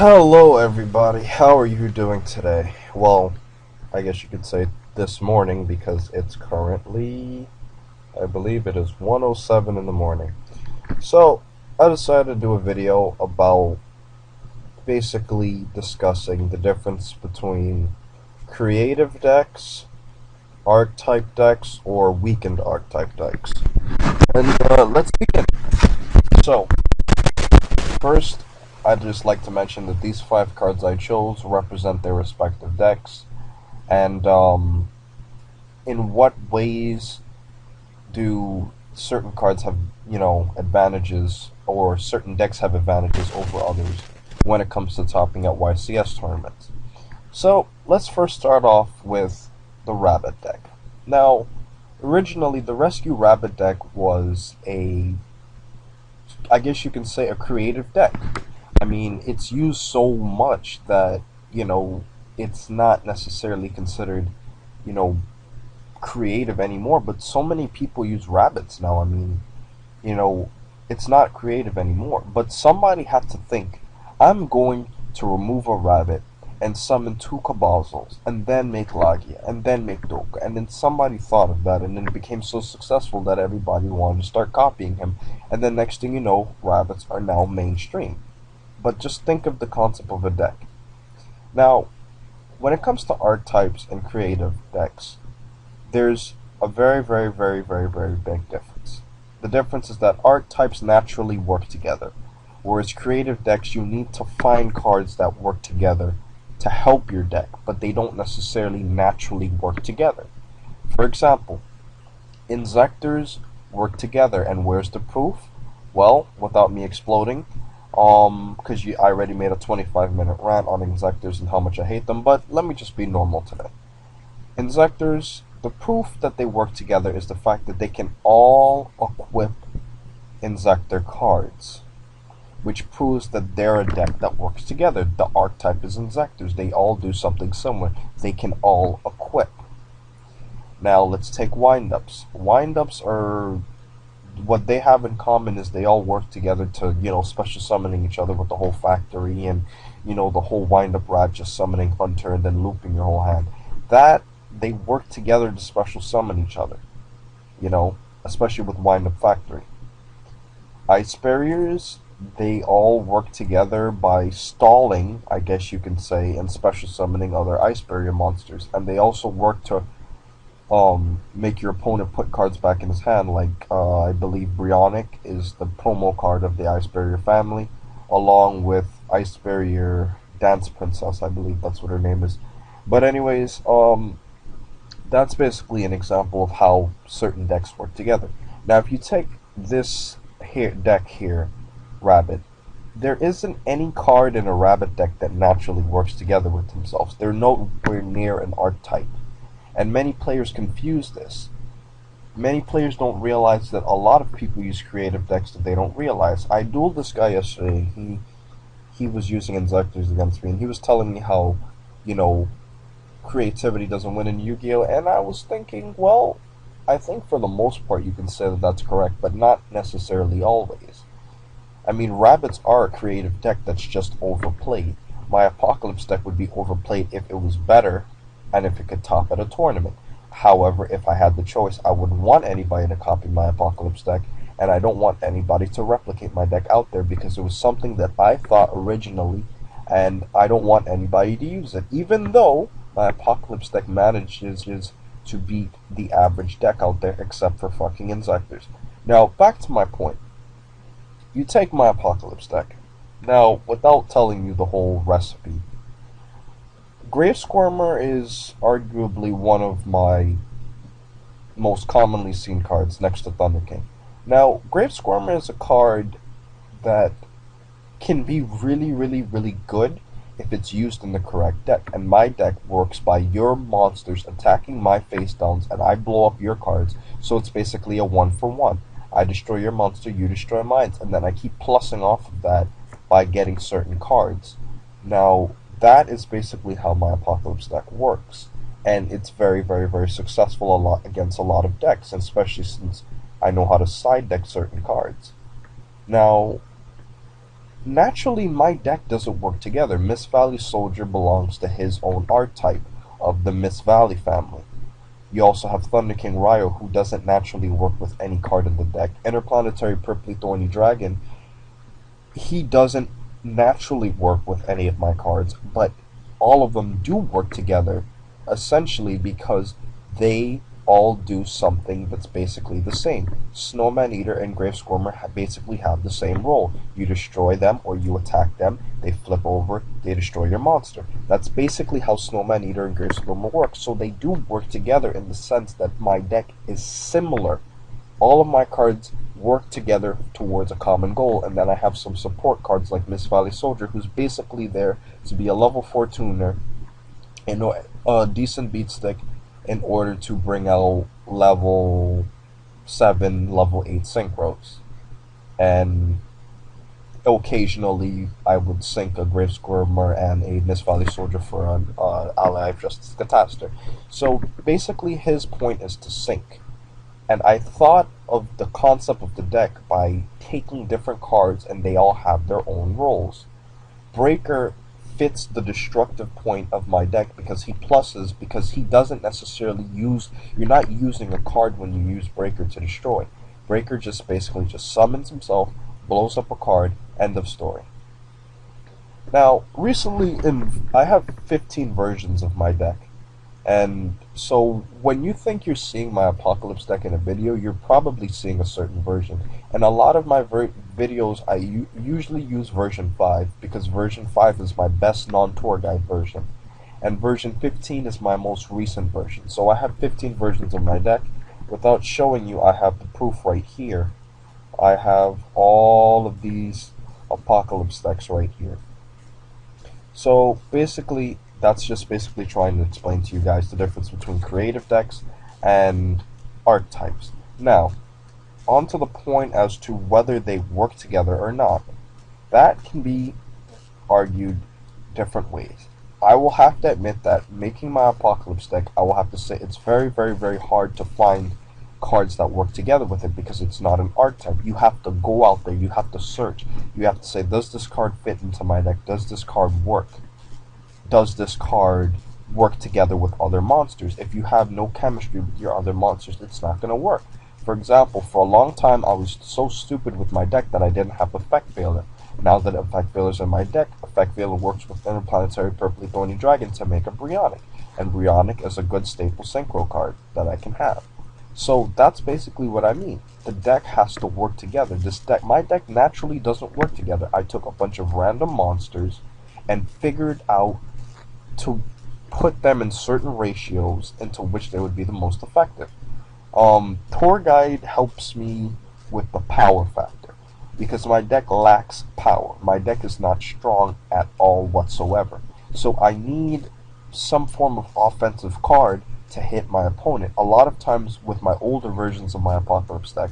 Hello, everybody. How are you doing today? Well, I guess you could say this morning because it's currently, I believe it is 1:07 in the morning. So, I decided to do a video about basically discussing the difference between creative decks, archetype decks, or weakened archetype decks. And let's begin. So, first, I'd just like to mention that these five cards I chose represent their respective decks, and in what ways do certain cards have, advantages, or certain decks have advantages over others when it comes to topping out YCS tournaments. So, let's first start off with the Rabbit deck. Now, originally, the Rescue Rabbit deck was I guess you can say, a creative deck. I mean, it's used so much that, it's not necessarily considered, you know, creative anymore, but so many people use rabbits now. I mean, you know, it's not creative anymore. But somebody had to think, I'm going to remove a rabbit and summon two Cabazals, and then make Lagia, and then make Doka. And then somebody thought of that, and then it became so successful that everybody wanted to start copying him. And then next thing you know, rabbits are now mainstream. But just think of the concept of a deck. Now, when it comes to archetypes and creative decks, there's a very, very, very, very, very big difference. The difference is that archetypes naturally work together, whereas creative decks, you need to find cards that work together to help your deck, but they don't necessarily naturally work together. For example, Inzectors work together, and where's the proof? Well, without me exploding, because I already made a 25-minute rant on Inzectors and how much I hate them, but let me just be normal today. Inzectors, the proof that they work together is the fact that they can all equip Inzector cards, which proves that they're a deck that works together. The archetype is Inzectors. They all do something similar. They can all equip. Now let's take Windups. Windups are, what they have in common is they all work together to, special summoning each other with the whole factory, and, the whole Windup rat just summoning Hunter and then looping your whole hand. That, they work together to special summon each other, especially with Windup Factory. Ice Barriers, they all work together by stalling, I guess you can say, and special summoning other Ice Barrier monsters. And they also work to make your opponent put cards back in his hand, like I believe Brionic is the promo card of the Ice Barrier family, along with Ice Barrier Dance Princess, I believe that's what her name is. But anyways, that's basically an example of how certain decks work together. Now, if you take this deck here, Rabbit, there isn't any card in a Rabbit deck that naturally works together with themselves. They're nowhere near an archetype. And many players confuse this. Many players don't realize that a lot of people use creative decks that they don't realize. I dueled this guy yesterday. He was using Inzectors against me, and he was telling me how, creativity doesn't win in Yu-Gi-Oh! And I was thinking, well, I think for the most part you can say that that's correct, but not necessarily always. I mean, rabbits are a creative deck that's just overplayed. My Apocalypse deck would be overplayed if it was better and if it could top at a tournament. However, if I had the choice, I wouldn't want anybody to copy my Apocalypse deck, and I don't want anybody to replicate my deck out there because it was something that I thought originally, and I don't want anybody to use it, even though my Apocalypse deck manages to beat the average deck out there, except for fucking Inzectors. Now, back to my point. You take my Apocalypse deck. Now, without telling you the whole recipe, Grave Squirmer is arguably one of my most commonly seen cards next to Thunder King. Now, Grave Squirmer is a card that can be really, really, really good if it's used in the correct deck. And my deck works by your monsters attacking my face downs, and I blow up your cards, so it's basically a 1-for-1. I destroy your monster, you destroy mine, and then I keep plussing off of that by getting certain cards. Now, that is basically how my Apocalypse deck works, and it's very, very, very successful against a lot of decks, especially since I know how to side deck certain cards. Now, Naturally, my deck doesn't work together. Miss Valley Soldier belongs to his own archetype of the Miss Valley family. You also have Thunder King Ryo, who doesn't naturally work with any card in the deck. Interplanetary Purpley Thorny Dragon, he doesn't naturally work with any of my cards, but all of them do work together, essentially because they all do something that's basically the same. Snowman Eater and Grave Squirmer basically have the same role. You destroy them or you attack them, they flip over, they destroy your monster. That's basically how Snowman Eater and Grave Squirmer work. So they do work together in the sense that my deck is similar. All of my cards work together towards a common goal, and then I have some support cards like Miss Valley Soldier, who's basically there to be a level 4 tuner and a decent beat stick in order to bring out level 7, level 8 synchros. And occasionally I would sync a Grave Squirmer and a Miss Valley Soldier for an Ally of Justice Catastrophe. So basically his point is to sync. And I thought of the concept of the deck by taking different cards and they all have their own roles. Breaker fits the destructive point of my deck because he pluses, because he doesn't necessarily use, you're not using a card when you use Breaker to destroy. Breaker just basically just summons himself, blows up a card, end of story. Now, recently, I have 15 versions of my deck. And so when you think you're seeing my Apocalypse deck in a video, you're probably seeing a certain version. And a lot of my videos, I usually use version 5, because version 5 is my best non-tour guide version. And version 15 is my most recent version. So I have 15 versions of my deck. Without showing you, I have the proof right here. I have all of these Apocalypse decks right here. So basically, that's just basically trying to explain to you guys the difference between creative decks and archetypes. Now, on to the point as to whether they work together or not. That can be argued different ways. I will have to admit that making my Apocalypse deck, I will have to say it's very, very, very hard to find cards that work together with it because it's not an archetype. You have to go out there, you have to search, you have to say, does this card fit into my deck? Does this card work? Does this card work together with other monsters? If you have no chemistry with your other monsters, it's not going to work. For example, for a long time I was so stupid with my deck that I didn't have Effect Veiler. Now that Effect Veiler's in my deck, Effect Veiler works with Interplanetary Purpley Thorny Dragon to make a Brionic. And Brionic is a good staple synchro card that I can have. So that's basically what I mean. The deck has to work together. My deck naturally doesn't work together. I took a bunch of random monsters and figured out to put them in certain ratios into which they would be the most effective. Tour Guide helps me with the power factor because my deck lacks power. My deck is not strong at all whatsoever. So I need some form of offensive card to hit my opponent. A lot of times with my older versions of my Apocalypse deck,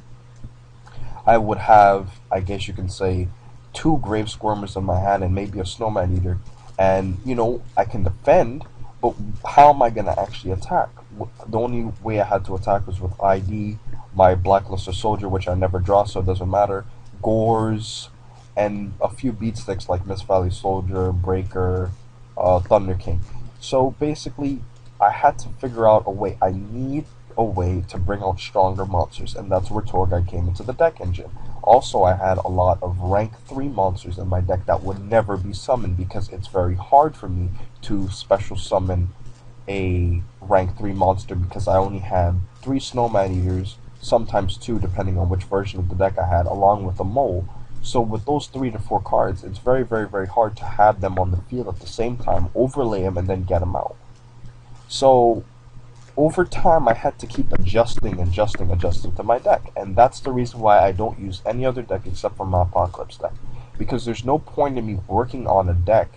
I would have, I guess you can say, 2 Grave Squirmers in my hand and maybe a Snowman Eater. And, you know, I can defend, but how am I going to actually attack? The only way I had to attack was with ID, my Blackluster Soldier, which I never draw, so it doesn't matter, Gores, and a few beat sticks like Miss Valley Soldier, Breaker, Thunder King. So basically, I had to figure out a way. I need a way to bring out stronger monsters, and that's where Tour Guide came into the deck engine. Also, I had a lot of rank 3 monsters in my deck that would never be summoned because it's very hard for me to special summon a rank 3 monster because I only had 3 Snowman Eaters, sometimes 2 depending on which version of the deck I had, along with a mole. So with those 3 to 4 cards, it's very, very, very hard to have them on the field at the same time, overlay them, and then get them out. So over time, I had to keep adjusting to my deck, and that's the reason why I don't use any other deck except for my Apocalypse deck, because there's no point in me working on a deck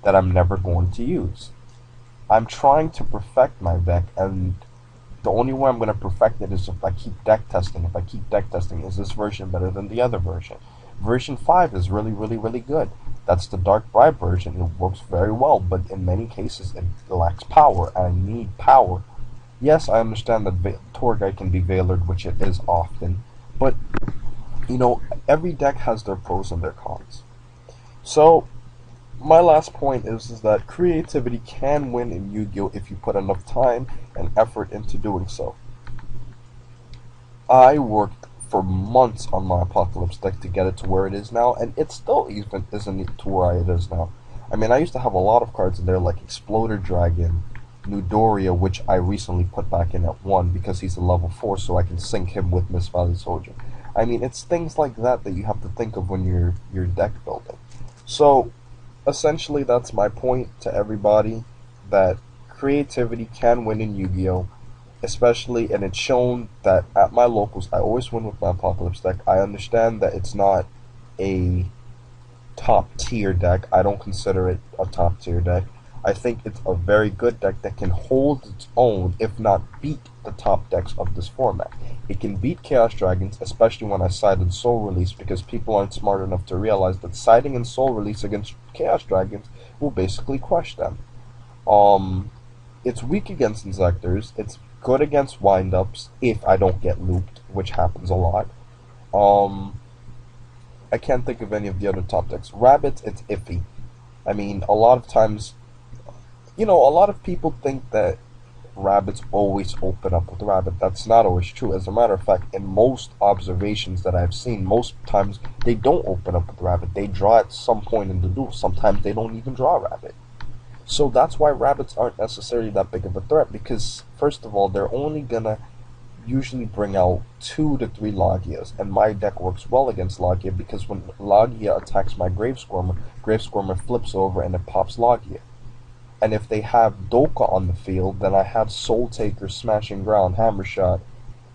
that I'm never going to use. I'm trying to perfect my deck, and the only way I'm going to perfect it is if I keep deck testing. If I keep deck testing, is this version better than the other version? Version 5 is really, really, really good. That's the Dark Bribe version. It works very well, but in many cases it lacks power, and I need power. Yes, I understand that Tour Guide can be veilered, which it is often, but, you know, every deck has their pros and their cons. So, my last point is that creativity can win in Yu-Gi-Oh! If you put enough time and effort into doing so. I worked for months on my Apocalypse deck to get it to where it is now, and it still even isn't to where it is now. I mean, I used to have a lot of cards in there like Exploder Dragon, Nudoria, which I recently put back in at 1 because he's a level 4, so I can sync him with Miss Valley Soldier. I mean, it's things like that that you have to think of when you're deck building. So, essentially, that's my point to everybody, that creativity can win in Yu-Gi-Oh! Especially, and it's shown that at my locals, I always win with my Apocalypse deck. I understand that it's not a top tier deck. I don't consider it a top tier deck. I think it's a very good deck that can hold its own, if not beat the top decks of this format. It can beat Chaos Dragons, especially when I side in Soul Release, because people aren't smart enough to realize that siding in Soul Release against Chaos Dragons will basically crush them. It's weak against Insectors. It's good against windups if I don't get looped, which happens a lot. Um, I can't think of any of the other top decks. Rabbits, it's iffy. I mean, a lot of times, a lot of people think that rabbits always open up with rabbit. That's not always true. As a matter of fact, in most observations that I've seen, most times they don't open up with rabbit. They draw at some point in the duel. Sometimes they don't even draw rabbit. So that's why rabbits aren't necessarily that big of a threat, because first of all, they're only gonna usually bring out 2 to 3 Logias, and my deck works well against Logia because when Logia attacks my Grave Squirmer flips over and it pops Logia. And if they have Doka on the field, then I have Soul Taker, Smashing Ground, Hammer Shot,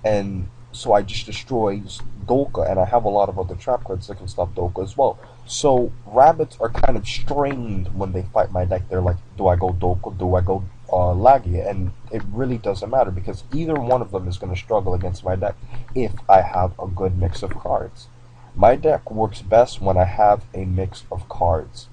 and so I just destroy Doka, and I have a lot of other trap cards that can stop Doka as well. So rabbits are kind of strained when they fight my deck. They're like, do I go Doka, do I go Lagia? And it really doesn't matter because either one of them is going to struggle against my deck if I have a good mix of cards. My deck works best when I have a mix of cards.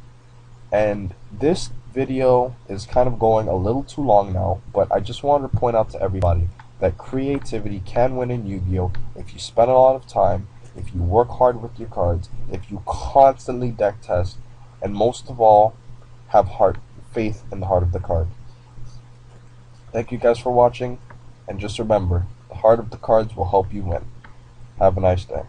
And this video is kind of going a little too long now, but I just wanted to point out to everybody that creativity can win in Yu-Gi-Oh! If you spend a lot of time, if you work hard with your cards, if you constantly deck test, and most of all, have faith in the heart of the card. Thank you guys for watching, and just remember, the heart of the cards will help you win. Have a nice day.